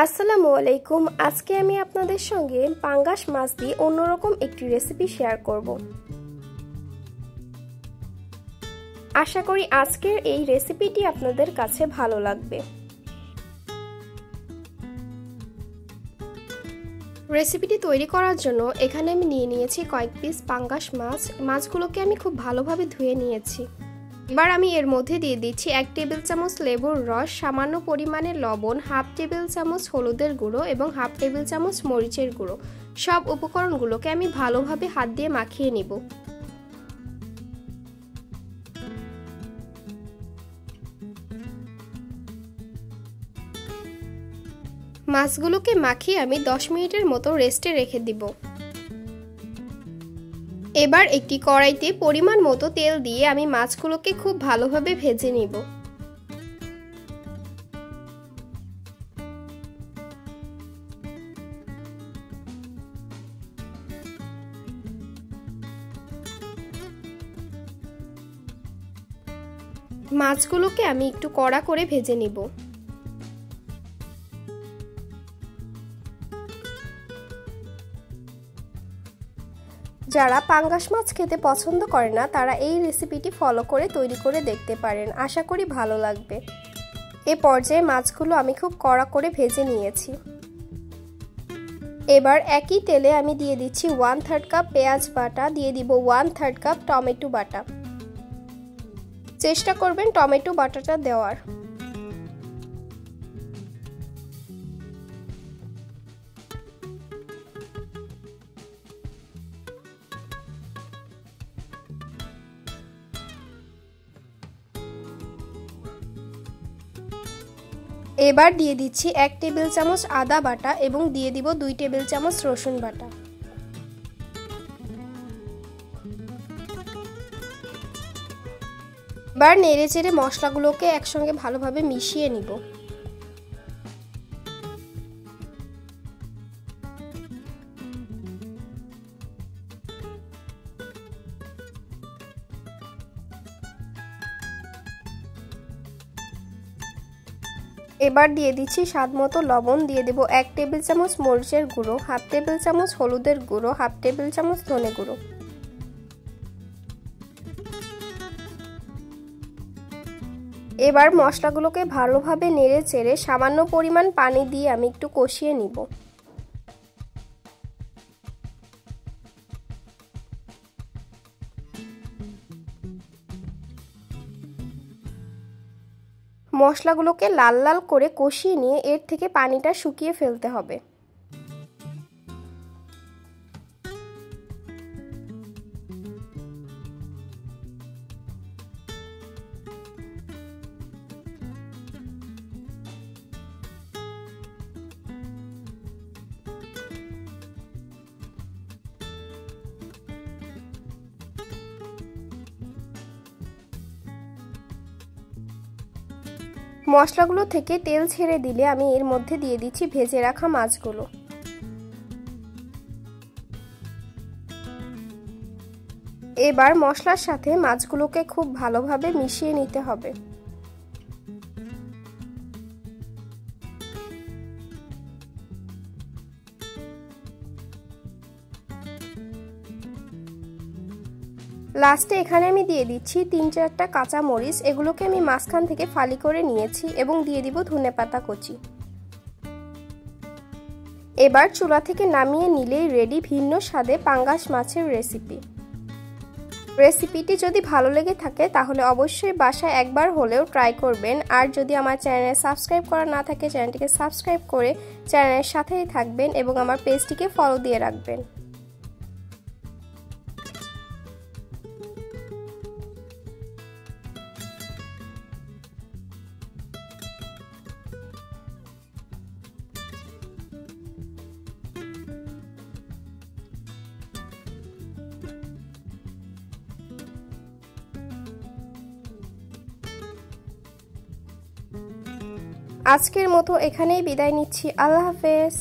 আসসালামু আলাইকুম। আজকে আমি আপনাদের সঙ্গে পাঙ্গাস মাছ দিয়ে অন্যরকম একটি রেসিপি শেয়ার করব। আশা করি আজকের এই রেসিপিটি আপনাদের কাছে ভালো লাগবে। রেসিপিটি তৈরি করার জন্য এখানে আমি নিয়ে নিয়েছি কয়েক পিস পাঙ্গাস মাছ। মাছগুলোকে আমি খুব ভালোভাবে ধুয়ে নিয়েছি। এবার আমি এর মধ্যে দিয়ে দিচ্ছি 1 টেবিল চামচ লেবুর রস, সামান্য পরিমাণে লবণ, হাফ টেবিল চামচ হলুদের গুঁড়ো এবং হাফ টেবিল চামচ মরিচের গুঁড়ো। সব উপকরণগুলোকে আমি ভালোভাবে হাত দিয়ে মাখিয়ে নিব। মাছগুলোকে মাখিয়ে আমি 10 মিনিটের মতো রেস্টে রেখে দিব। এবার একটি কড়াইতে পরিমাণ মতো তেল দিয়ে আমি মাছগুলোকে খুব ভালোভাবে ভেজে নিব। মাছগুলোকে আমি একটু কড়া করে ভেজে নিব। যারা পাঙ্গাস মাছ খেতে পছন্দ করে না তারা এই রেসিপিটি ফলো করে তৈরি করে দেখতে পারেন। আশা করি ভালো লাগবে। এ পর্যায়ে মাছগুলো আমি খুব কড়া করে ভেজে নিয়েছি। এবার একই তেলে আমি দিয়ে দিচ্ছি 1/3 কাপ পেঁয়াজ বাটা, দিয়ে দিব 1/3 কাপ টমেটো বাটা। চেষ্টা করবেন টমেটো বাটাটা দেওয়ার। এবার দিয়ে দিচ্ছি 1 টেবিল চামচ আদা বাটা এবং দিয়ে দিব 2 টেবিল চামচ রসুন বাটা। এবার নেড়েচেড়ে মশলাগুলোকে একসঙ্গে ভালোভাবে মিশিয়ে নিব। এবার দিয়ে দিচ্ছি স্বাদমতো লবণ, দিয়ে দেব 1 টেবিল চামচ মরিচের গুঁড়ো, হাফ টেবিল চামচ হলুদের গুঁড়ো, হাফ টেবিল চামচ ধনে গুঁড়ো। এবার মশলাগুলোকে ভালোভাবে নেড়ে চেড়ে সামান্য পরিমাণ পানি দিয়ে আমি একটু কষিয়ে নিব। মশলাগুলোকে লাল লাল করে কষিয়ে নিয়ে এর থেকে পানিটা শুকিয়ে ফেলতে হবে। মশলাগুলো থেকে তেল ছেড়ে দিলে আমি এর মধ্যে দিয়ে দিচ্ছি ভেজে রাখা মাছগুলো। এবার মশলার সাথে মাছগুলোকে খুব ভালোভাবে মিশিয়ে নিতে হবে। লাস্টে এখানে আমি দিয়ে দিচ্ছি 3-4টা কাঁচা মরিচ। এগুলোকে আমি মাঝখান থেকে ফালি করে নিয়েছি এবং দিয়ে দিব ধনেপাতা কুচি। এবার চুলা থেকে নামিয়ে নিলেই রেডি ভিন্ন স্বাদে পাঙ্গাস মাছের রেসিপি। রেসিপিটি যদি ভালো লেগে থাকে তাহলে অবশ্যই বাসায় একবার হলেও ট্রাই করবেন। আর যদি আমার চ্যানেলে সাবস্ক্রাইব করা না থাকে চ্যানেলটিকে সাবস্ক্রাইব করে চ্যানেলের সাথেই থাকবেন এবং আমার পেজটিকে ফলো দিয়ে রাখবেন। আজকের মতো এখানেই বিদায় নিচ্ছি। আল্লাহ হাফেজ।